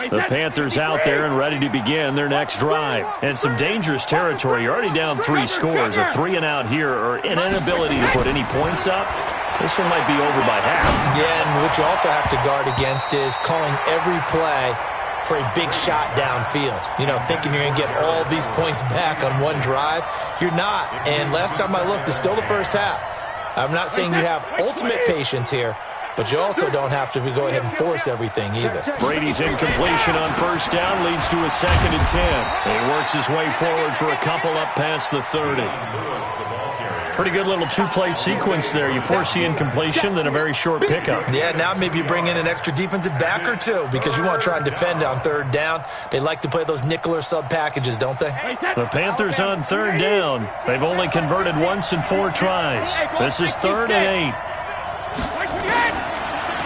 The Panthers out there and ready to begin their next drive. And some dangerous territory. You're already down 3 scores. A 3-and-out here or an inability to put any points up. This one might be over by half. Yeah, and what you also have to guard against is calling every play for a big shot downfield. You know, thinking you're going to get all these points back on one drive. You're not. And last time I looked, it's still the first half. I'm not saying you have ultimate patience here, but you also don't have to go ahead and force everything either. Brady's incompletion on first down leads to a 2nd and 10. He works his way forward for a couple up past the 30. Pretty good little 2-play sequence there. You force the incompletion, then a very short pickup. Yeah, now maybe you bring in an extra defensive back or two because you want to try and defend on 3rd down. They like to play those nickel or sub packages, don't they? The Panthers on 3rd down. They've only converted once in 4 tries. This is 3rd and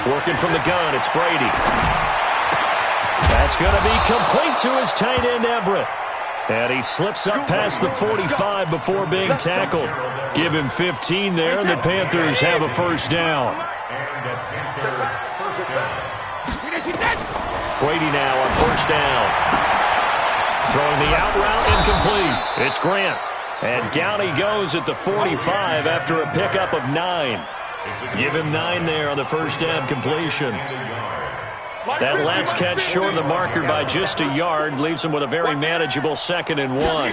8. Working from the gun, it's Brady. That's going to be complete to his tight end, Everett. And he slips up past the 45 before being tackled. Give him 15 there, and the Panthers have a first down. Brady now on first down. Throwing the out route, incomplete. It's Grant. And down he goes at the 45 after a pickup of 9. Give him 9 there on the first down completion. That last catch short of the marker by just a yard leaves him with a very manageable 2nd and 1.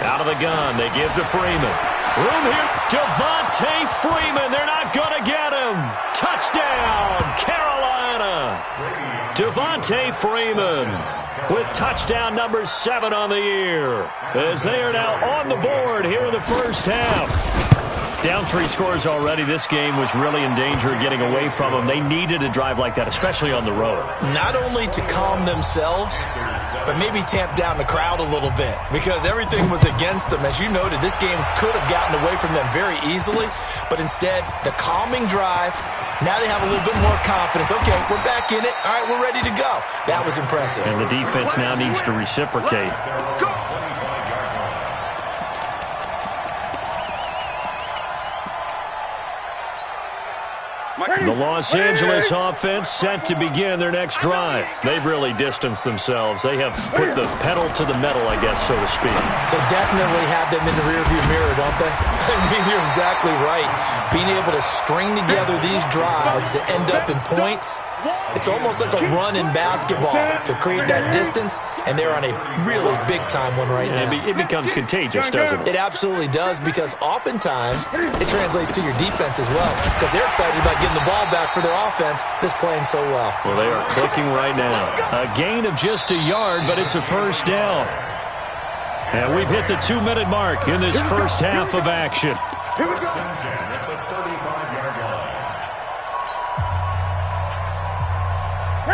Out of the gun, they give to Freeman. Room here, Devontae Freeman. They're not going to get him. Touchdown, Carolina. Devontae Freeman with touchdown number 7 on the year, as they are now on the board here in the first half. Down 3 scores already. This game was really in danger of getting away from them. They needed a drive like that, especially on the road. Not only to calm themselves, but maybe tamp down the crowd a little bit because everything was against them. As you noted, this game could have gotten away from them very easily, but instead, the calming drive, now they have a little bit more confidence. Okay, we're back in it. All right, we're ready to go. That was impressive. And the defense now needs to reciprocate. The Los Angeles offense set to begin their next drive. They've really distanced themselves. They have put the pedal to the metal, I guess, so to speak. So definitely have them in the rearview mirror, don't they? I mean, you're exactly right. Being able to string together these drives that end up in points, it's almost like a run in basketball to create that distance, and they're on a really big-time one right now. It becomes contagious, doesn't it? It absolutely does, because oftentimes it translates to your defense as well, because they're excited about getting the ball back for their offense that's playing so well. Well, they are clicking right now. A gain of just a yard, but it's a first down. And we've hit the 2-minute mark in this first half of action. Here we go.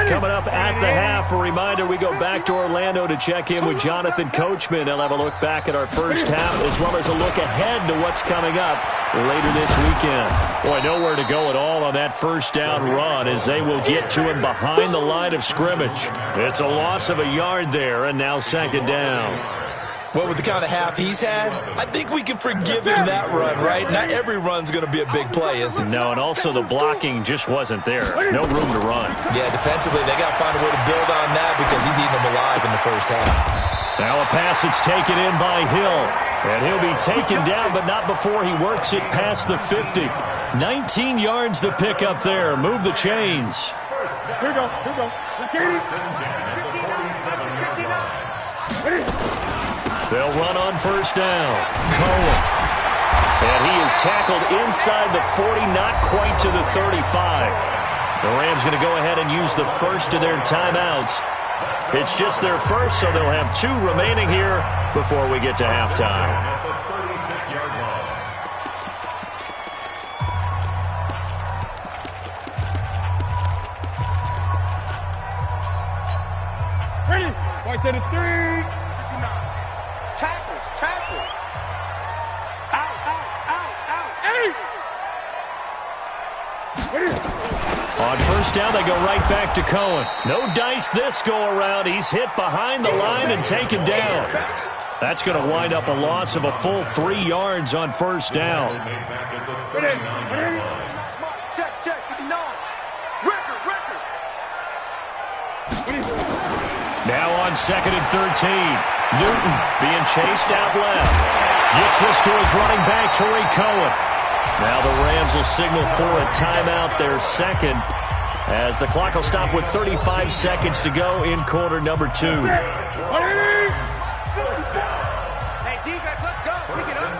Coming up at the half, a reminder, we go back to Orlando to check in with Jonathan Coachman. He'll have a look back at our first half as well as a look ahead to what's coming up later this weekend. Boy, nowhere to go at all on that first down run as they will get to him behind the line of scrimmage. It's a loss of a yard there, and now 2nd down. Well, with the kind of half he's had, I think we can forgive him that run, right? Not every run's going to be a big play, is it? No, and also the blocking just wasn't there. No room to run. Yeah, defensively, they got to find a way to build on that because he's eating them alive in the first half. Now a pass that's taken in by Hill. And he'll be taken down, but not before he works it past the 50. 19 yards to pick up there. Move the chains. Here we go. Here we go. They'll run on first down. Cohen. And he is tackled inside the 40, not quite to the 35. The Rams going to go ahead and use the first of their timeouts. It's just their first, so they'll have 2 remaining here before we get to halftime. Ready? Right to the 3. Tackle. Out. Ready? On first down, they go right back to Cohen. No dice this go-around. He's hit behind the line and taken down. That's going to wind up a loss of a full 3 yards on first down. Ready? Check. 59. Record. Now on 2nd and 13. Newton being chased out left. Gets this to his running back, Tariq Cohen. Now the Rams will signal for a timeout, their second, as the clock will stop with 35 seconds to go in quarter number 2. Hey, defense, let's go. Pick it up,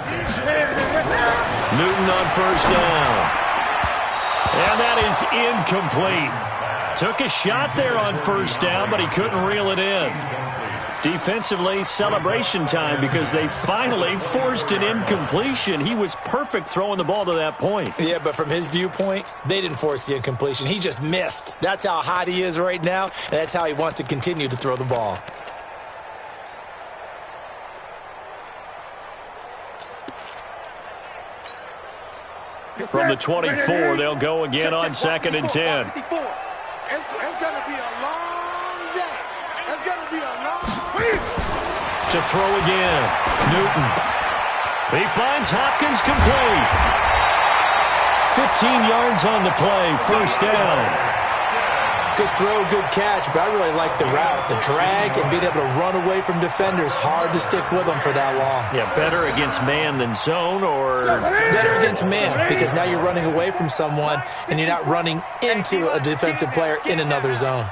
Newton on first down. And that is incomplete. Took a shot there on first down, but he couldn't reel it in. Defensively, celebration time because they finally forced an incompletion. He was perfect throwing the ball to that point. Yeah, but from his viewpoint, they didn't force the incompletion. He just missed. That's how hot he is right now, and that's how he wants to continue to throw the ball. From the 24, they'll go again on 2nd and 10. It's going to be a long day. It's going to be a long To throw again, Newton. He finds Hopkins complete. 15 yards on the play, first down. Good throw, good catch, but I really like the route. The drag and being able to run away from defenders, hard to stick with them for that long. Yeah, better against man than zone, or? Better against man, because now you're running away from someone and you're not running into a defensive player in another zone.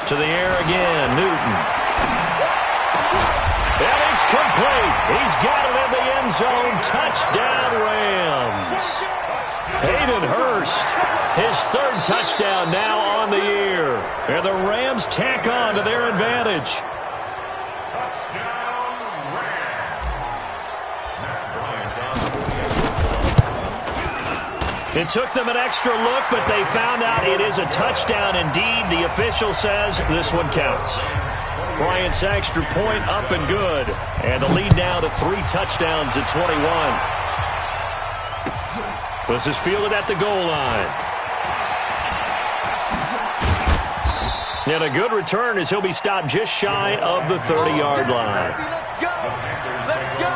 To the air again, Newton. And it's complete. He's got it in the end zone. Touchdown, Rams. Hayden Hurst, his 3rd touchdown now on the year. And the Rams tack on to their advantage. It took them an extra look, but they found out it is a touchdown indeed. The official says this one counts. Bryant's extra point up and good. And the lead now to 3 touchdowns at 21. This is fielded at the goal line. And a good return as he'll be stopped just shy of the 30-yard line. Let's go. Let's go.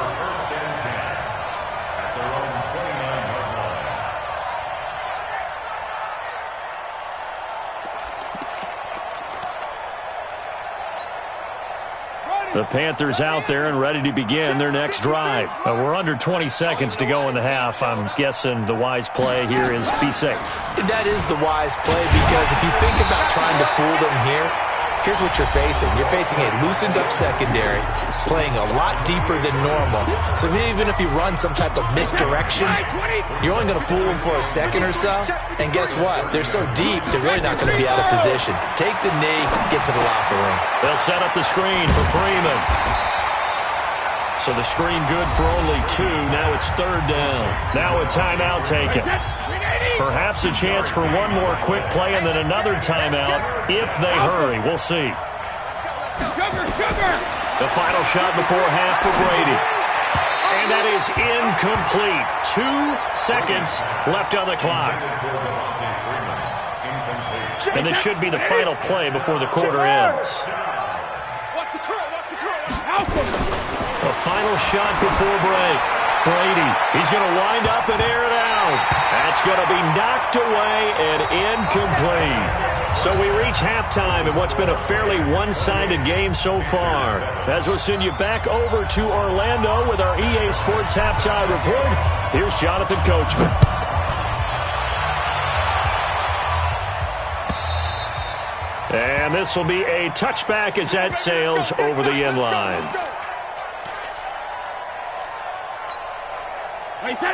The Panthers out there and ready to begin their next drive. We're under 20 seconds to go in the half. I'm guessing the wise play here is be safe. That is the wise play, because if you think about trying to fool them here, here's what you're facing. You're facing a loosened up secondary, playing a lot deeper than normal. So even if you run some type of misdirection, you're only going to fool them for a second or so. And guess what? They're so deep, they're really not going to be out of position. Take the knee, get to the locker room. They'll set up the screen for Freeman. So the screen good for only 2. Now it's 3rd down. Now a timeout taken. Perhaps a chance for one more quick play and then another timeout if they hurry. We'll see. The final shot before half for Brady. And that is incomplete. 2 seconds left on the clock. And this should be the final play before the quarter ends. The final shot before break. Brady, he's going to wind up and air it out. That's going to be knocked away and incomplete. So we reach halftime in what's been a fairly one-sided game so far. As we'll send you back over to Orlando with our EA Sports Halftime Report, here's Jonathan Coachman. And this will be a touchback as that sails over the end line.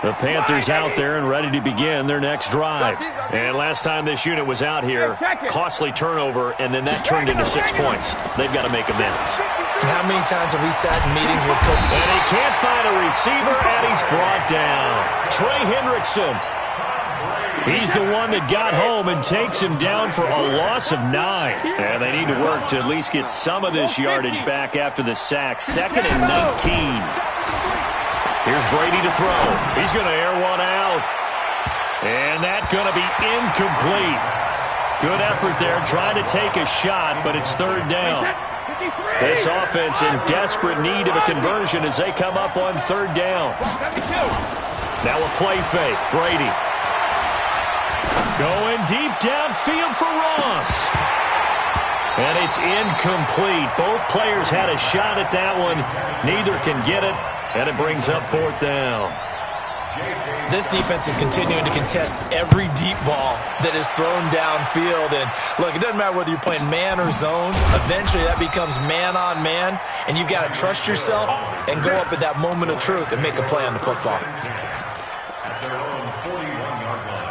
The Panthers out there and ready to begin their next drive. And last time this unit was out here, costly turnover, and then that turned into 6 points. They've got to make amends. And how many times have we sat in meetings with coaches? And he can't find a receiver, and he's brought down. Trey Hendrickson. He's the one that got home and takes him down for a loss of 9. And they need to work to at least get some of this yardage back after the sack. 2nd and 19. Here's Brady to throw. He's going to air one out. And that's going to be incomplete. Good effort there, trying to take a shot, but it's third down. This offense in desperate need of a conversion as they come up on third down. Now a play fake. Brady. Going deep downfield for Ross. And it's incomplete. Both players had a shot at that one. Neither can get it, and it brings up fourth down. This defense is continuing to contest every deep ball that is thrown downfield. And, look, it doesn't matter whether you're playing man or zone. Eventually that becomes man-on-man, and you've got to trust yourself and go up at that moment of truth and make a play on the football. At their own 41-yard line.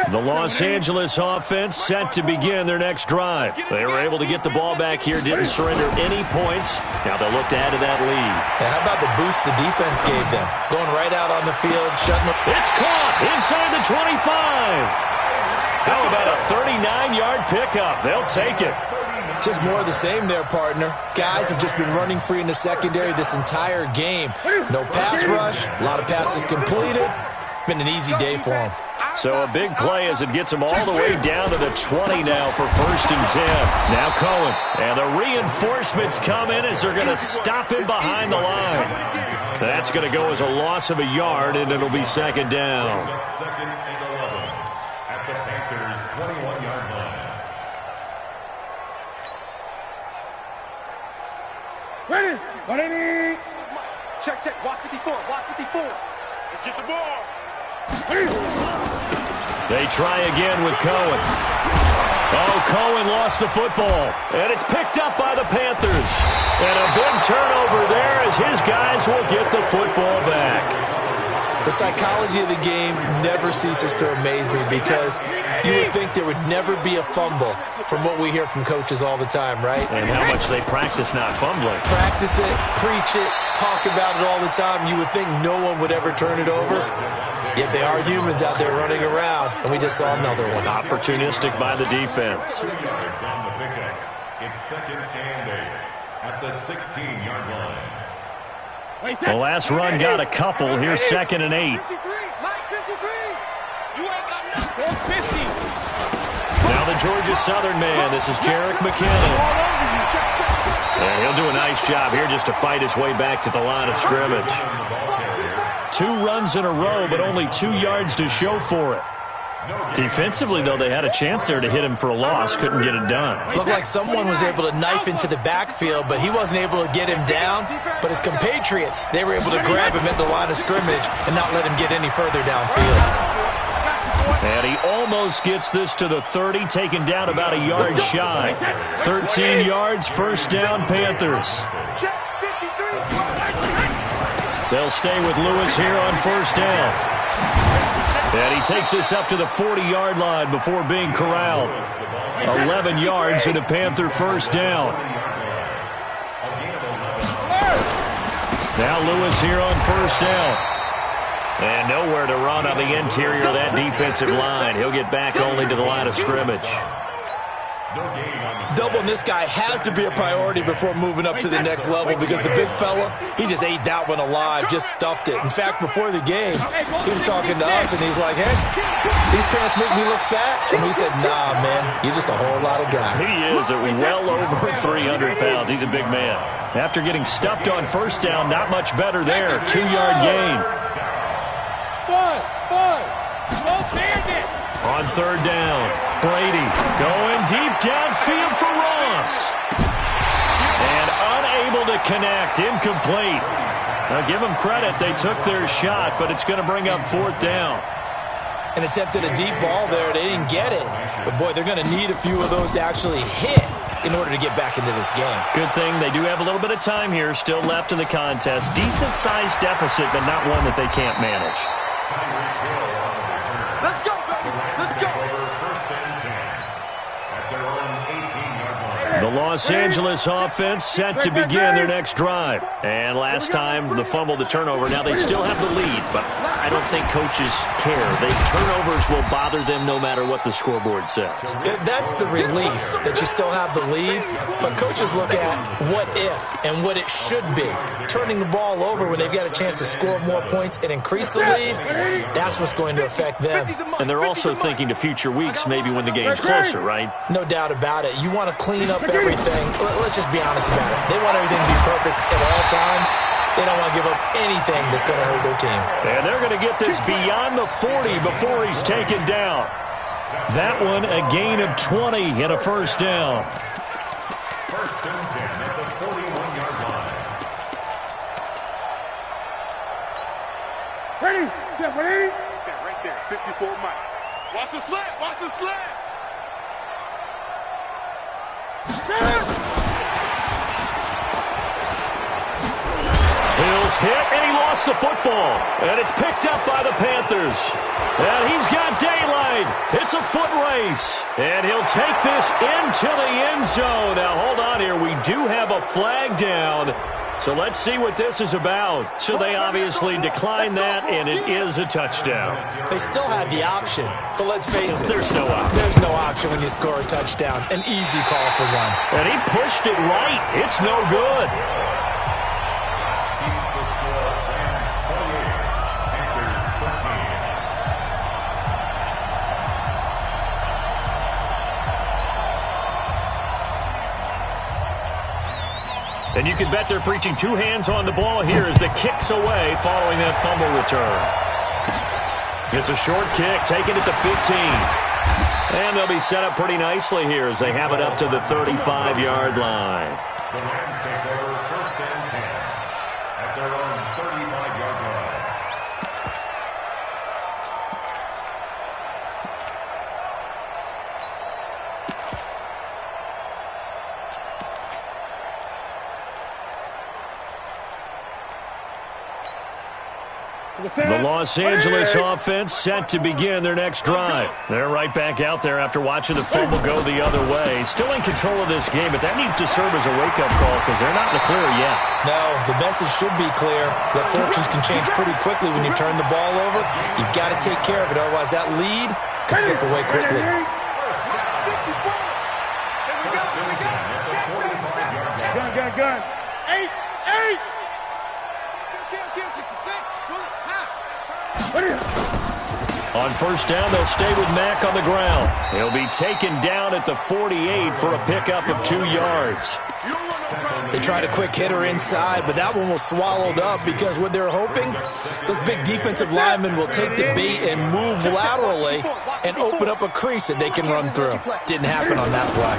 The Los Angeles offense set to begin their next drive. They were able to get the ball back here, didn't surrender any points. Now they'll look to add to that lead. Now, how about the boost the defense gave them? Going right out on the field, shutting them. It's caught inside the 25. How about a 39-yard pickup? They'll take it. Just more of the same there, partner. Guys have just been running free in the secondary this entire game. No pass rush, a lot of passes completed. Been an easy day for them. So a big play as it gets them all the way down to the 20 now for 1st and 10. Now Cohen. And the reinforcements come in as they're going to stop him behind the line. That's going to go as a loss of a yard, and it'll be second down. Second and 11 at the Panthers' 21-yard line. Ready? Ready? Check, check. Watch 54. Watch 54. Let's get the ball. They try again with Cohen. Oh, Cohen lost the football. And it's picked up by the Panthers. And a big turnover there as his guys will get the football back. The psychology of the game never ceases to amaze me because you would think there would never be a fumble from what we hear from coaches all the time, right? And how much they practice not fumbling. Practice it, preach it, talk about it all the time. You would think no one would ever turn it over. Yet they are humans out there running around, and we just saw another one. Opportunistic by the defense. 2 yards on the pickup. It's 2nd and 8 at the 16-yard line. The last run got a couple. Here's 2nd and 8. 53. Mike 53. You ain't got nothing. 50. Now the Georgia Southern man. This is Jerick McKinnon. And he'll do a nice job here just to fight his way back to the line of scrimmage. 2 runs in a row, but only 2 yards to show for it. Defensively, though, they had a chance there to hit him for a loss. Couldn't get it done. Looked like someone was able to knife into the backfield, but he wasn't able to get him down. But his compatriots, they were able to grab him at the line of scrimmage and not let him get any further downfield. And he almost gets this to the 30, taken down about a yard shy. 13 yards, 1st down, Panthers. They'll stay with Lewis here on 1st down. And he takes this up to the 40-yard line before being corralled. 11 yards and a Panther 1st down. Now Lewis here on 1st down. And nowhere to run on the interior of that defensive line. He'll get back only to the line of scrimmage. Doubling this guy has to be a priority before moving up to the next level because the big fella, he just ate that one alive, just stuffed it. In fact, before the game, he was talking to us, and he's like, hey, these pants make me look fat. And we said, nah, man, you're just a whole lot of guy. He is at well over 300 pounds. He's a big man. After getting stuffed on 1st down, not much better there. 2-yard gain. On 3rd down, Brady going deep downfield for Ross. And unable to connect, incomplete. Now give them credit, they took their shot, but it's going to bring up 4th down. And attempted a deep ball there, they didn't get it. But boy, they're going to need a few of those to actually hit in order to get back into this game. Good thing they do have a little bit of time here, still left in the contest. Decent-sized deficit, but not one that they can't manage. Let's go, baby. Let's go. First and 10 at their own 18-yard line. The Los Angeles offense set to begin their next drive. And last time, the fumble, the turnover. Now they still have the lead, but I don't think coaches care. Turnovers will bother them no matter what the scoreboard says. That's the relief, that you still have the lead. But coaches look at what if and what it should be. Turning the ball over when they've got a chance to score more points and increase the lead, that's what's going to affect them. And they're also thinking to future weeks, maybe when the game's closer, right? No doubt about it. You want to clean up everything. Let's just be honest about it. They want everything to be perfect at all times. They don't want to give up anything that's going to hurt their team. And they're going to get this beyond the 40 before he's taken down. That one, a gain of 20 and a first down. First and 10 at the 41-yard line. Ready? Jeff, ready? Yeah, right there. 54 Mike. Watch the slant. Watch the slant. Hill's hit, and he lost the football. And it's picked up by the Panthers. And he's got daylight. It's a foot race. And he'll take this into the end zone. Now, hold on here. We do have a flag down. So let's see what this is about. So they obviously declined that, and it is a touchdown. They still have the option, but let's face it. There's no option. There's no option when you score a touchdown. An easy call for them. And he pushed it right. It's no good. Keeps the score. Rams 28, Panthers 13. And you can bet they're preaching two hands on the ball here as the kick's away following that fumble return. It's a short kick, taking it to 15. And they'll be set up pretty nicely here as they have it up to the 35-yard line. The Rams take over first and 10 at their own 35-yard line. The Los Angeles offense set to begin their next drive. They're right back out there after watching the fumble go the other way. Still in control of this game, but that needs to serve as a wake-up call because they're not in the clear yet. No, the message should be clear that fortunes can change pretty quickly when you turn the ball over. You've got to take care of it, otherwise that lead could slip away quickly. Gun. 8. On first down, they'll stay with Mack on the ground. He'll be taken down at the 48 for a pickup of 2 yards. They tried a quick hitter inside, but that one was swallowed up because what they're hoping, those big defensive linemen will take the bait and move laterally and open up a crease that they can run through. Didn't happen on that play.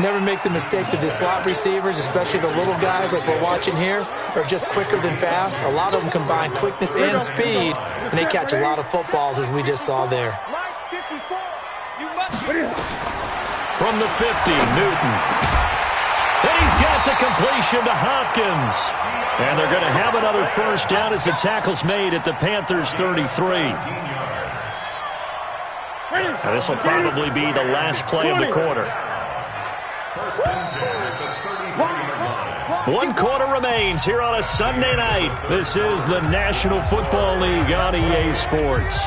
Never make the mistake that the slot receivers, especially the little guys like we're watching here, are just quicker than fast. A lot of them combine quickness and speed, and they catch a lot of footballs, as we just saw there. From the 50, Newton. And he's got the completion to Hopkins. And they're going to have another first down as the tackle's made at the Panthers' 33. Now, this will probably be the last play of the quarter. First and 10 at the 33-yard line. 1 quarter remains here on a Sunday night. This is the National Football League on EA Sports.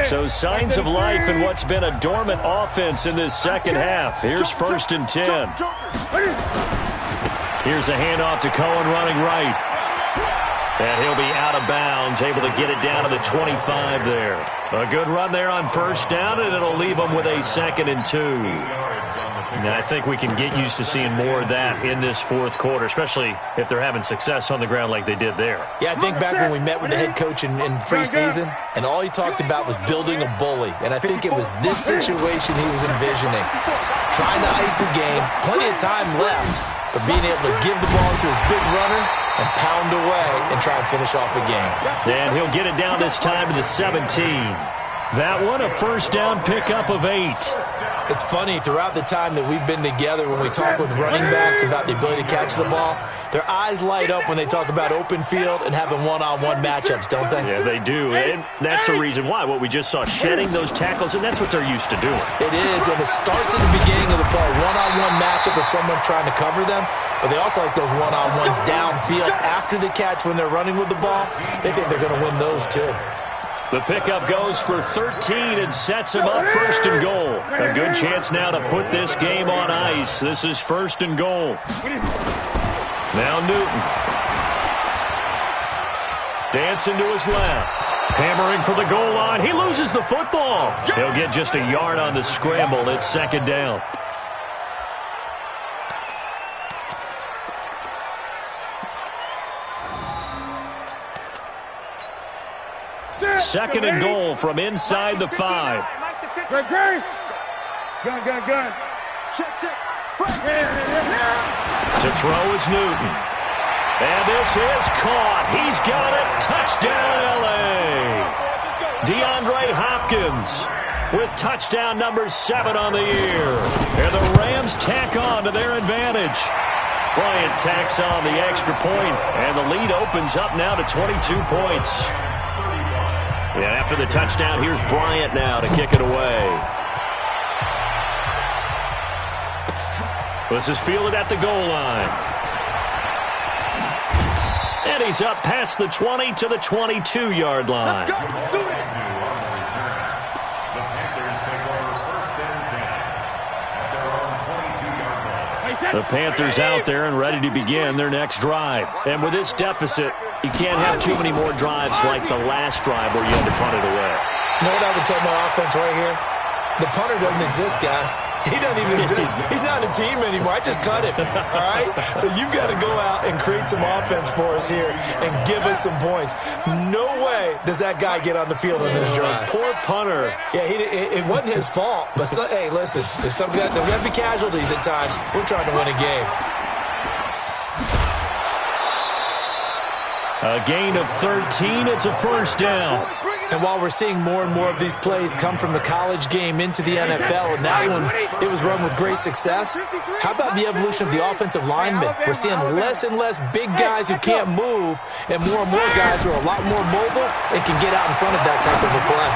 So signs of life in what's been a dormant offense in this second half. Here's first and 10. Here's a handoff to Cohen running right. And he'll be out of bounds, able to get it down to the 25 there. A good run there on first down, and it'll leave them with a 2nd and 2. Now, I think we can get used to seeing more of that in this fourth quarter, especially if they're having success on the ground like they did there. Yeah, I think back when we met with the head coach in preseason, and all he talked about was building a bully. And I think it was this situation he was envisioning. Trying to ice the game, plenty of time left, but being able to give the ball to his big runner and pound away and try and finish off the game. And he'll get it down this time to the 17. That one, a first down pickup of 8. It's funny, throughout the time that we've been together, when we talk with running backs about the ability to catch the ball, their eyes light up when they talk about open field and having one-on-one matchups, don't they? Yeah, they do. And that's the reason why. What we just saw, shedding those tackles, and that's what they're used to doing. It is, and it starts at the beginning of the play. One-on-one matchup if someone's trying to cover them, but they also like those one-on-ones downfield after the catch when they're running with the ball. They think they're going to win those too. The pickup goes for 13 and sets him up first and goal. A good chance now to put this game on ice. This is first and goal. Now Newton. Dancing to his left. Hammering for the goal line. He loses the football. He'll get just a yard on the scramble. It's second down. Second and goal from inside the 5. Gun. Check. To throw is Newton. And this is caught. He's got it. Touchdown, L.A. DeAndre Hopkins with touchdown number 7 on the year. And the Rams tack on to their advantage. Bryant tacks on the extra point, and the lead opens up now to 22 points. And after the touchdown, here's Bryant now to kick it away. This is fielded at the goal line. And he's up past the 20 to the 22-yard line. The Panthers take over first and 10 at their own 22-yard line. The Panthers out there and ready to begin their next drive. And with this deficit, you can't have too many more drives like the last drive where you had to punt it away. You know what I would tell my offense right here? The punter doesn't exist, guys. He doesn't even exist. He's not a team anymore. I just cut him, all right? So you've got to go out and create some offense for us here and give us some points. No way does that guy get on the field on this drive. Poor punter. Yeah, it wasn't his fault. But, hey, listen, there's got to be casualties at times. We're trying to win a game. A gain of 13. It's a first down. And while we're seeing more and more of these plays come from the college game into the NFL, and that one, it was run with great success, how about the evolution of the offensive linemen? We're seeing less and less big guys who can't move and more guys who are a lot more mobile and can get out in front of that type of a play.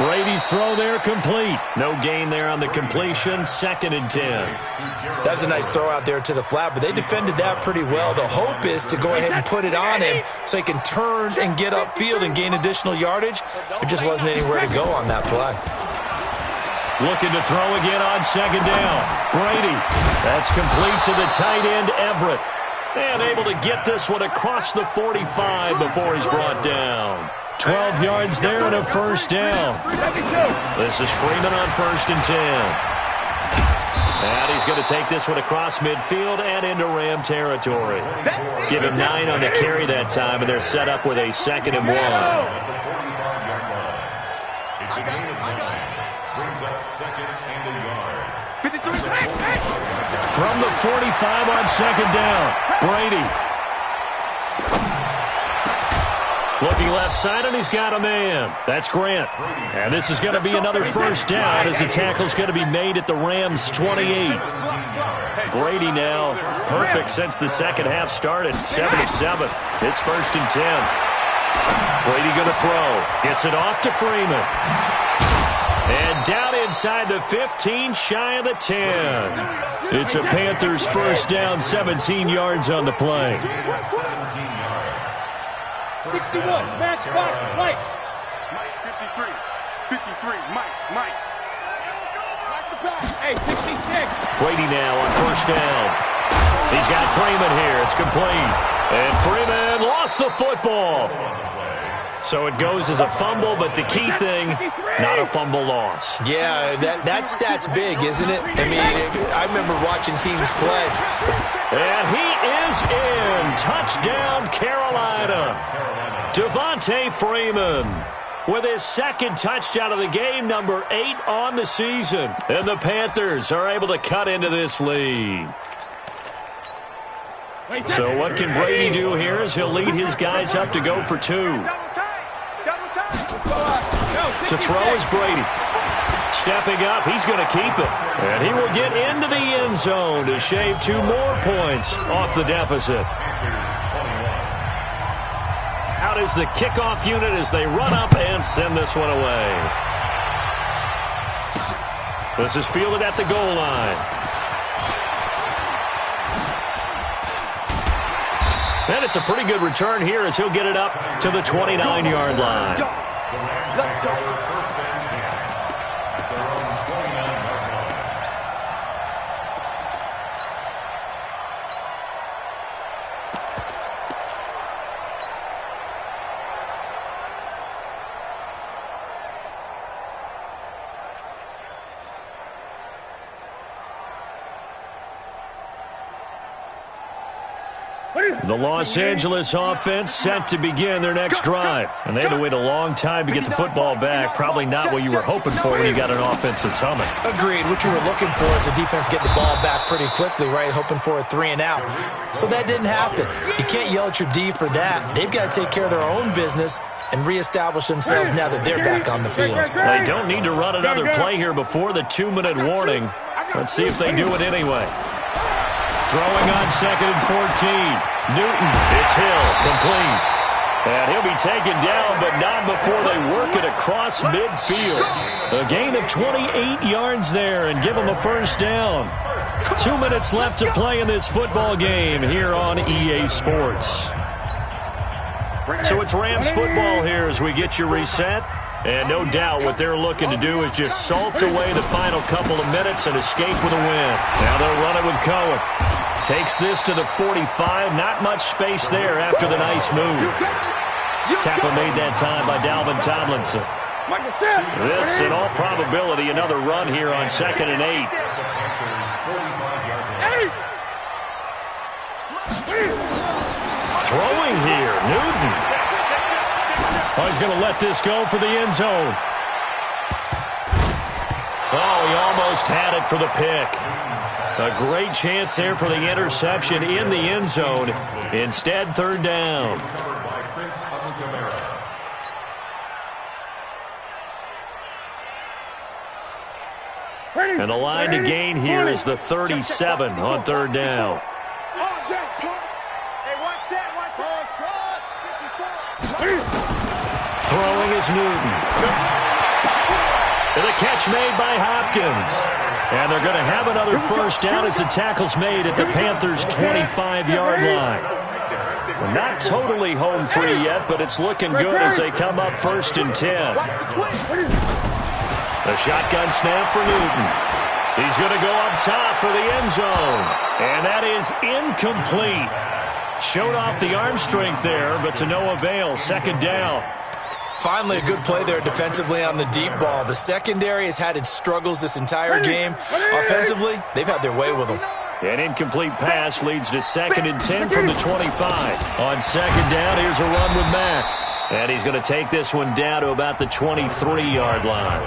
Brady's throw there complete. No gain there on the completion. Second and 10. That was a nice throw out there to the flat, but they defended that pretty well. The hope is to go ahead and put it on him so he can turn and get upfield and gain additional yardage. There just wasn't anywhere to go on that play. Looking to throw again on second down. Brady. That's complete to the tight end, Everett. And able to get this one across the 45 before he's brought down. 12 yards there and a first down. This is Freeman on first and 10. And he's going to take this one across midfield and into Ram territory. Give him 9 on the carry that time, and they're set up with a second and 1. It's a gain of 9. Brings up second and a yard. From the 45 on second down, Brady. Looking left side, and he's got a man. That's Grant. And this is going to be another first down as the tackle's going to be made at the Rams' 28. Brady now perfect since the second half started. 7 of 7. It's first and 10. Brady going to throw. Gets it off to Freeman. And down inside the 15, shy of the 10. It's a Panthers first down, 17 yards on the play. 61, matchbox, Mike. Mike, 53, Mike. Mike the pass. Hey, 66. Brady now on first down. He's got Freeman here. It's complete. And Freeman lost the football. So it goes as a fumble, but the key thing, not a fumble loss. Yeah, that stat's big, isn't it? I mean, I remember watching teams play. And he is in. Touchdown, Carolina. Devontae Freeman with his second touchdown of the game, number 8 on the season. And the Panthers are able to cut into this lead. So what can Brady do here as he'll lead his guys up to go for 2. To throw is Brady. Stepping up, he's going to keep it. And he will get into the end zone to shave 2 more points off the deficit. Out is the kickoff unit as they run up and send this one away. This is fielded at the goal line. And it's a pretty good return here as he'll get it up to the 29-yard line. Let's go. The Los Angeles offense set to begin their next drive. And they had to wait a long time to get the football back. Probably not what you were hoping for when you got an offense that's humming. Agreed. What you were looking for is a defense getting the ball back pretty quickly, right? Hoping for a 3-and-out. So that didn't happen. You can't yell at your D for that. They've got to take care of their own business and reestablish themselves now that they're back on the field. They don't need to run another play here before the 2-minute warning. Let's see if they do it anyway. Throwing on 2nd and 14. Newton, it's Hill, complete. And he'll be taken down, but not before they work it across midfield. A gain of 28 yards there and give them a first down. 2 minutes left to play in this football game here on EA Sports. So it's Rams football here as we get you reset. And no doubt what they're looking to do is just salt away the final couple of minutes and escape with a win. Now they'll run it with Cohen. Takes this to the 45. Not much space there after the nice move. Tackle made that time by Dalvin Tomlinson. This, in all probability, another run here on 2nd and 8. Throwing here, Newton. Oh, he's going to let this go for the end zone. Oh, he almost had it for the pick. A great chance there for the interception in the end zone. Instead, 3rd down. And the line to gain here is the 37 on 3rd down. Throwing is Newton. And a catch made by Hopkins. And they're going to have another first down as the tackle's made at the Panthers' 25-yard line. We're not totally home free yet, but it's looking good as they come up 1st and 10. The shotgun snap for Newton. He's going to go up top for the end zone. And that is incomplete. Showed off the arm strength there, but to no avail. 2nd down. Finally, a good play there defensively on the deep ball. The secondary has had its struggles this entire game. Offensively, they've had their way with them. An incomplete pass leads to 2nd and 10 from the 25. On 2nd down, here's a run with Mack. And he's going to take this one down to about the 23-yard line.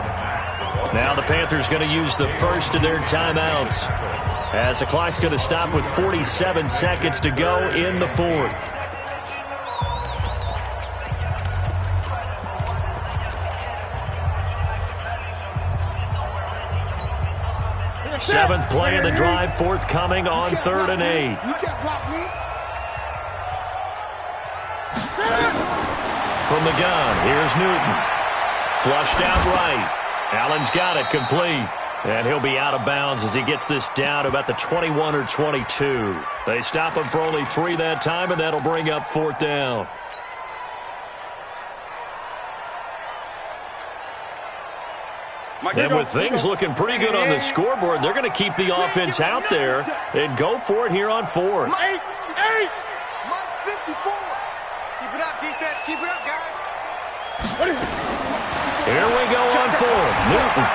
Now the Panthers going to use the first of their timeouts, as the clock's going to stop with 47 seconds to go in the 4th. 7th play of the drive, forthcoming on 3rd and 8. You can't block me. From the gun, here's Newton. Flushed out right. Allen's got it, complete. And he'll be out of bounds as he gets this down to about the 21 or 22. They stop him for only 3 that time, and that'll bring up 4th down. And with things looking pretty good on the scoreboard, they're going to keep the offense out there and go for it here on 4th. 8. Mike 54. Keep it up, defense. Keep it up, guys. Here we go on 4th. Newton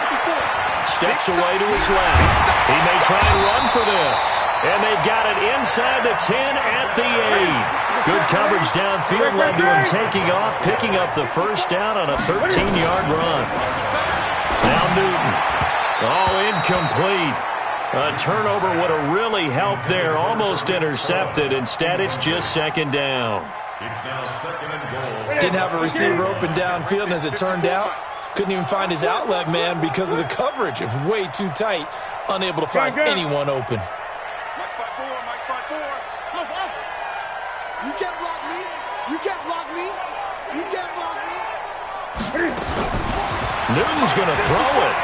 steps away to his left. He may try and run for this. And they've got it inside the 10 at the 8. Good coverage downfield led to him taking off, picking up the first down on a 13-yard run. Now Newton. Oh, incomplete. A turnover would have really helped there. Almost intercepted. Instead, it's just 2nd down. It's now 2nd and goal. Didn't have a receiver open downfield, and as it turned out, Couldn't even find his outlet man because of the coverage. It's way too tight. Unable to find anyone open. Mike 5-4, Mike 5-4. You can't block me. You can't block me. You can't block me. Newton's going to throw it.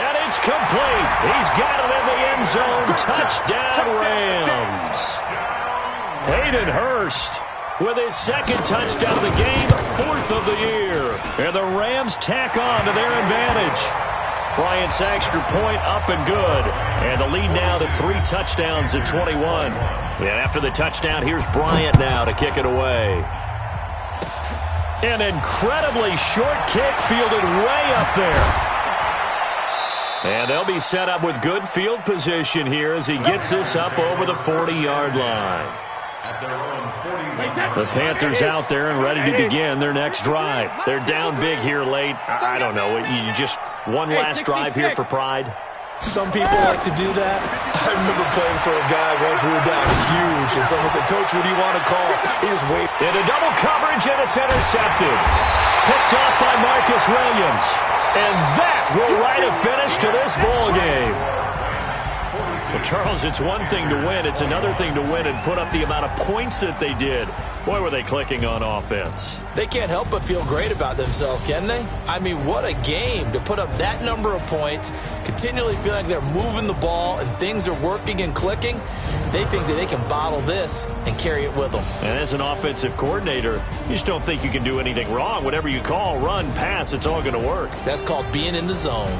And it's complete. He's got it in the end zone. Touchdown, Rams. Hayden Hurst with his second touchdown of the game, fourth of the year. And the Rams tack on to their advantage. Bryant's extra point up and good. And the lead now to 3 touchdowns at 21. And after the touchdown, here's Bryant now to kick it away. An incredibly short kick fielded way up there. And they'll be set up with good field position here as he gets this up over the 40-yard line. The Panthers out there and ready to begin their next drive. They're down big here late. I don't know. You just one last drive here for pride. Some people like to do that. I remember playing for a guy once we were down huge, and someone said, "Coach, what do you want to call?" He just waited. Into double coverage, and it's intercepted. Picked off by Marcus Williams. And that will write a finish to this ball game. Well, Charles, it's one thing to win. It's another thing to win and put up the amount of points that they did. Boy, were they clicking on offense. They can't help but feel great about themselves, can they? I mean, what a game to put up that number of points, continually feeling like they're moving the ball and things are working and clicking. They think that they can bottle this and carry it with them. And as an offensive coordinator, you just don't think you can do anything wrong. Whatever you call, run, pass, it's all going to work. That's called being in the zone.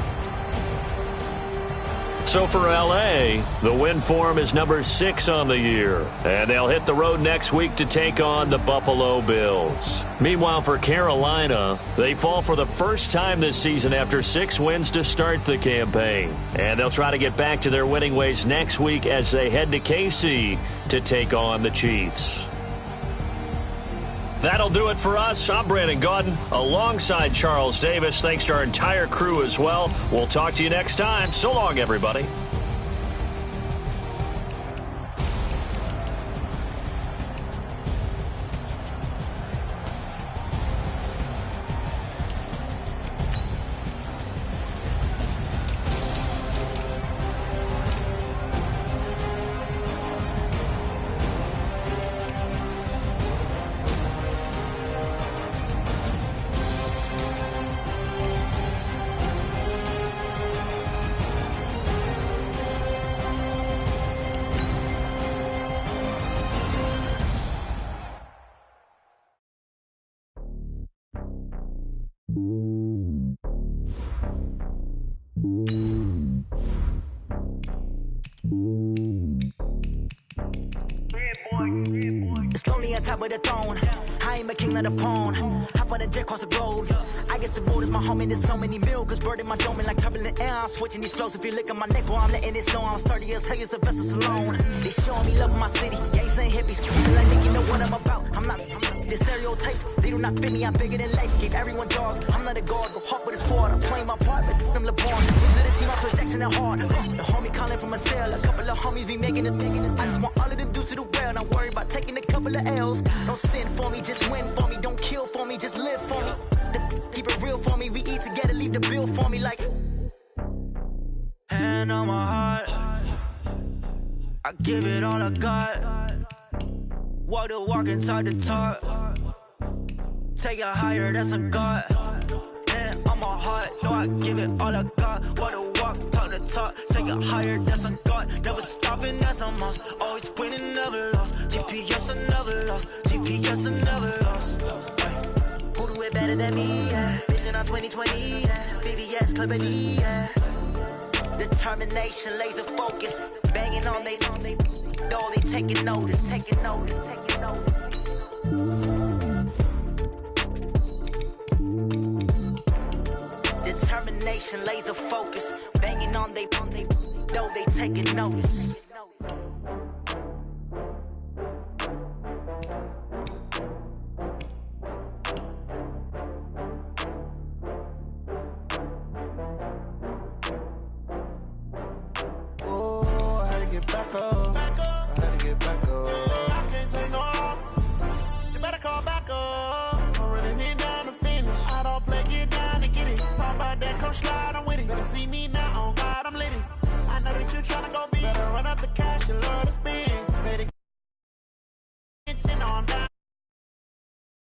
So for L.A., the win form is number 6 on the year. And they'll hit the road next week to take on the Buffalo Bills. Meanwhile, for Carolina, they fall for the first time this season after 6 wins to start the campaign. And they'll try to get back to their winning ways next week as they head to KC to take on the Chiefs. That'll do it for us. I'm Brandon Gaudin alongside Charles Davis. Thanks to our entire crew as well. We'll talk to you next time. So long, everybody. It's lonely on top of the throne. I ain't a king of the pawn. Hop on a jet across the globe. I guess the road is my home and there's so many miracles burning my dome like turbulent air. I'm switching these flows. If you look at my neck, boy, I'm letting it snow. I'm sturdy as hell as a vessel alone. They showing me love in my city. Gangs ain't hippies. Like they know what I'm about. I'm not the stereotypes. They do not fit me. I'm bigger than life. Gave everyone jobs. I'm not a guard. Go hard with a squad. I'm playing my part, but them LeBron. Lose to the team. I push Jackson and hard. The homie calling from a cell. A couple of homies be making it. I just want all of them dudes to the well. Not worry about taking a couple of L's. Don't sin for me, just win for me. Don't kill for me, just live for me. Keep it real for me. We eat together, leave the bill for me like. Hand on my heart, I give it all I got. Walk the walk and talk the talk. Take it higher, that's a God. Hand on my heart, no, I give it all I got. Walk the walk, talk the talk. Take it higher, that's a God. Never stopping, that's a must. Always winning, never lost. GPS, I never lost. GPS, I never lost. Who do it better than me? Yeah. Vision on 2020. Yeah. VVS, company. Yeah. Determination, laser focus. Banging on they door, they taking notice. Taking notice. Taking notice. Determination, laser focus. Banging on they door, they taking notice. Back up. I had to get back up. I can't take no loss. You better call back up. I really need down to tryna go be. Better run up the cash, you love this